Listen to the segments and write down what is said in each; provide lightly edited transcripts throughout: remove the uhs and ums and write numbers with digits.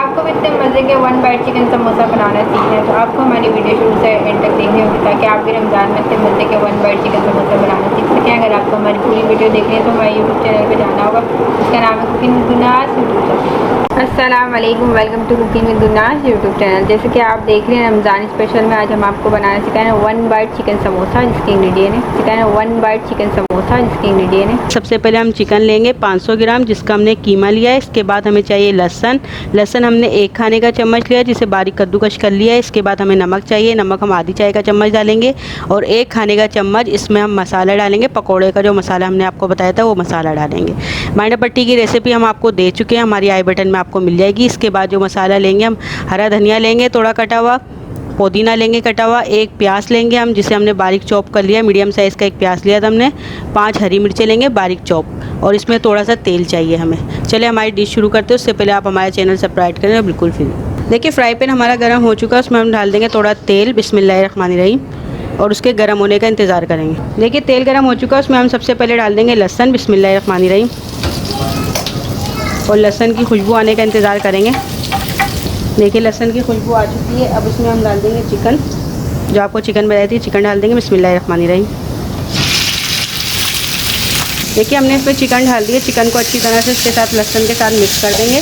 आपको भी इतने मज़े के वन बाइट चिकन समोसा बनाना सीखना है तो आपको हमारी वीडियो शुरू से एंड तक देखनी होगी ताकि आप भी रमज़ान में इतने मज़े के वन बाइट चिकन समोसा बनाना सीख सकें। अगर आपको हमारी पूरी वीडियो देखनी है तो हमारे यूट्यूब चैनल पर जाना होगा, उसका नाम है cooking with Gunaz YouTube channel. अस्सलाम वालेकुम, welcome to cooking with Gunaz YouTube channel. जैसे कि आप देख रहे हैं रमज़ान स्पेशल में आज हम आपको बनाना सिखाएंगे वन बाइट चिकन समोसा जिसके इंग्रेडिएंट है सबसे पहले हम चिकन लेंगे 500 ग्राम जिसका हमने कीमा लिया है। इसके बाद हमें चाहिए लहसुन हमने 1 खाने का चम्मच लिया जिसे बारीक कद्दूकश कर लिया है। इसके बाद हमें नमक चाहिए, नमक हम आधी चाय का चम्मच डालेंगे और 1 खाने का चम्मच इसमें हम मसाला डालेंगे। पकौड़े का जो मसाला हमने आपको बताया था वो मसाला डालेंगे। मांडा पट्टी की रेसिपी हम आपको दे चुके हैं, हमारी आई बटन में आपको मिल जाएगी। इसके बाद जो मसाला लेंगे हम हरा धनिया लेंगे थोड़ा कटा हुआ, पुदीना लेंगे कटा हुआ, 1 प्याज लेंगे हम जिसे हमने बारीक चॉप कर लिया, मीडियम साइज़ का 1 प्याज लिया था हमने, 5 हरी मिर्चें लेंगे बारीक चॉप और इसमें थोड़ा सा तेल चाहिए हमें। चलिए हमारी डिश शुरू करते हैं, उससे पहले आप हमारे चैनल सब्सक्राइब करें बिल्कुल फ्री। देखिए फ्राई पैन हमारा गर्म हो चुका है, उसमें हम डाल देंगे थोड़ा तेल, बिस्मिल्लाहिर्रहमानिर्रहीम, और उसके गर्म होने का इंतज़ार करेंगे। देखिए तेल गर्म हो चुका है, उसमें हम सबसे पहले डाल देंगे लहसुन, बिस्मिल्लाहिर्रहमानिर्रहीम, और लहसुन की खुशबू आने का इंतज़ार करेंगे। देखिए लहसुन की खुशबू आ चुकी है। अब इसमें हम डाल देंगे चिकन, जो आपको चिकन बताई थी, चिकन डाल देंगे बिस्मिल्लाहिर्रहमानिर्रहीम। देखिए हमने इसमें चिकन डाल दिया, चिकन को अच्छी तरह से इसके साथ लहसुन के साथ मिक्स कर देंगे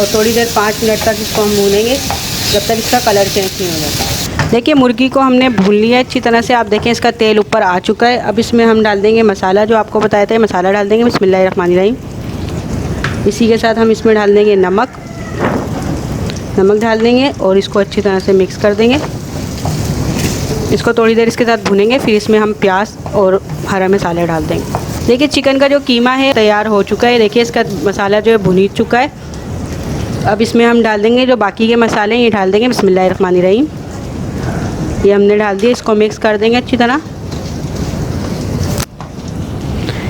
और थोड़ी देर 5 मिनट तक इसको हम भूनेंगे जब तक इसका कलर चेंज नहीं हो जाता। देखिए मुर्गी को हमने भून लिया है अच्छी तरह से, आप देखें इसका तेल ऊपर आ चुका है। अब इसमें हम डाल देंगे मसाला, जो आपको बताया था मसाला डाल देंगे बिस्मिल्लाहिर्रहमानिर्रहीम। इसी के साथ हम इसमें डाल देंगे नमक डाल देंगे और इसको अच्छी तरह से मिक्स कर देंगे। इसको थोड़ी देर इसके साथ भुनेंगे, फिर इसमें हम प्याज और हरा मसाला डाल देंगे। देखिए चिकन का जो कीमा है तैयार हो चुका है, देखिए इसका मसाला जो है भुन चुका है। अब इसमें हम डाल देंगे जो बाकी के मसाले हैं ये डाल देंगे बिस्मिल्लाहिर्रहमानिर्रहीम। ये हमने डाल दिया, इसको मिक्स कर देंगे अच्छी तरह।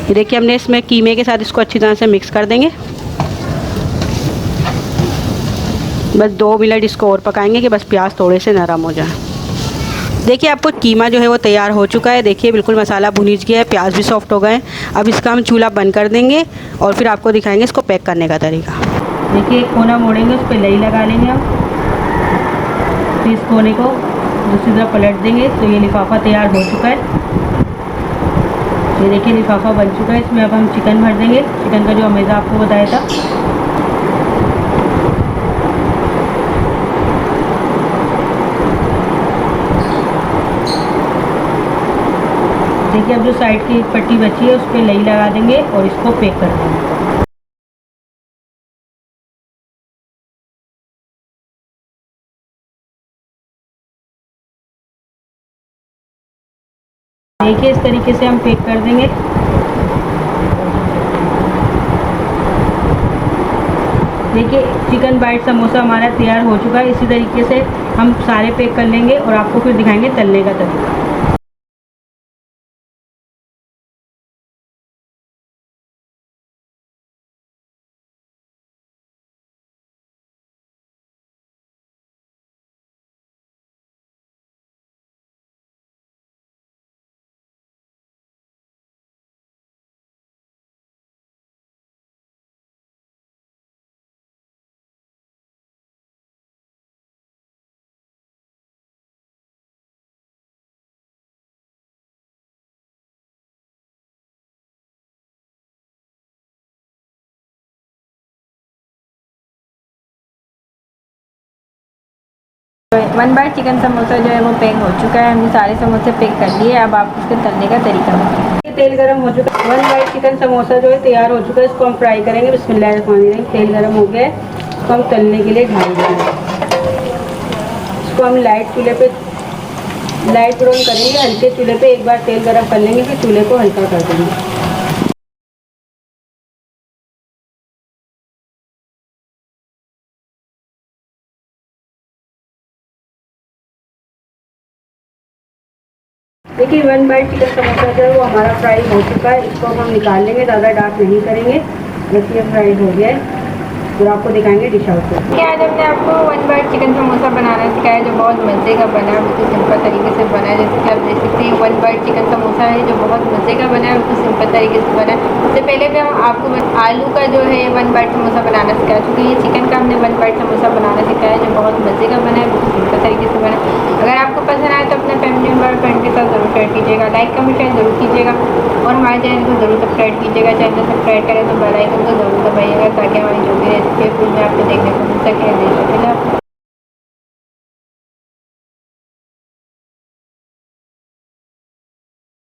ये देखिए हमने इसमें कीमे के साथ इसको अच्छी तरह से मिक्स कर देंगे। बस 2 मिनट इसको और पकाएंगे कि बस प्याज थोड़े से नरम हो जाए। देखिए आपको कीमा जो है वो तैयार हो चुका है, देखिए बिल्कुल मसाला भुनीज गया है, प्याज भी सॉफ्ट हो गए हैं। अब इसका हम चूल्हा बंद कर देंगे और फिर आपको दिखाएंगे इसको पैक करने का तरीका। देखिए एक कोना मोड़ेंगे, उस पर लई लगा लेंगे हम, फिर इस कोने को दूसरी तरफ पलट देंगे तो ये लिफाफा तैयार हो चुका है। ये देखिए लिफाफा बन चुका है। इसमें अब हम चिकन भर देंगे, चिकन का जो अमेज़ा आपको बताया था। देखिए अब जो साइड की पट्टी बची है उस पर लई लगा देंगे और इसको पैक कर देंगे। देखिए इस तरीके से हम पैक कर देंगे। देखिए चिकन बाइट समोसा हमारा तैयार हो चुका है। इसी तरीके से हम सारे पैक कर लेंगे और आपको फिर दिखाएंगे तलने का तरीका। वन बाइट चिकन समोसा जो है वो पैक हो चुका है, हमने सारे समोसे पैक कर लिए। अब आप उसके तलने का तरीका बताएं। तेल गरम हो चुका है, वन बाइट चिकन समोसा जो है तैयार हो चुका है, इसको हम फ्राई करेंगे बिस्मिल्लाहिर्रहमानिर्रहीम। तेल गरम हो गया है, इसको हम तलने के लिए ढाल देंगे। इसको हम लाइट चूल्हे पे लाइट ब्राउन करेंगे, हल्के चूल्हे पे एक बार तेल गरम कर लेंगे, फिर चूल्हे को हल्का कर देंगे। देखिए वन बाइट चिकन समोसा जो है वो हमारा फ्राई हो चुका है, इसको हम निकाल लेंगे, ज़्यादा डार्क नहीं करेंगे। देखिए फ्राई हो गया है, फिर आपको दिखाएंगे डिश आउट करके। आज हमने आपको वन बाइट चिकन समोसा बनाना सिखाया जो बहुत मज़े का बना है, बिल्कुल सिंपल तरीके से बना है। जैसे कि आप देख सकते हैं वन बाइट चिकन समोसा है जो बहुत मज़े का बना है, बिल्कुल सिंपल तरीके से बना है। उससे पहले भी हम आपको आलू का जो है वन बाइट समोसा बनाना सिखाया, क्योंकि ये चिकन का हमने वन बाइट समोसा बनाना सिखाया जो बहुत मज़े का बना है, बिल्कुल सिंपल तरीके से बना है। अगर आपको पसंद आए तो अपने फैमिली मेम्बर फ्रेंड के साथ ज़रूर शेयर कीजिएगा, लाइक कमेंट शेयर ज़रूर कीजिएगा और हमारे चैनल को ज़रूर सब्सक्राइब कीजिएगा। चैनल सब्सक्राइब करें तो बेल आइकन को ज़रूर दबाइएगा ताकि हमारी जो भी रेसिपी है फिर में आपको देखने को मिल सके।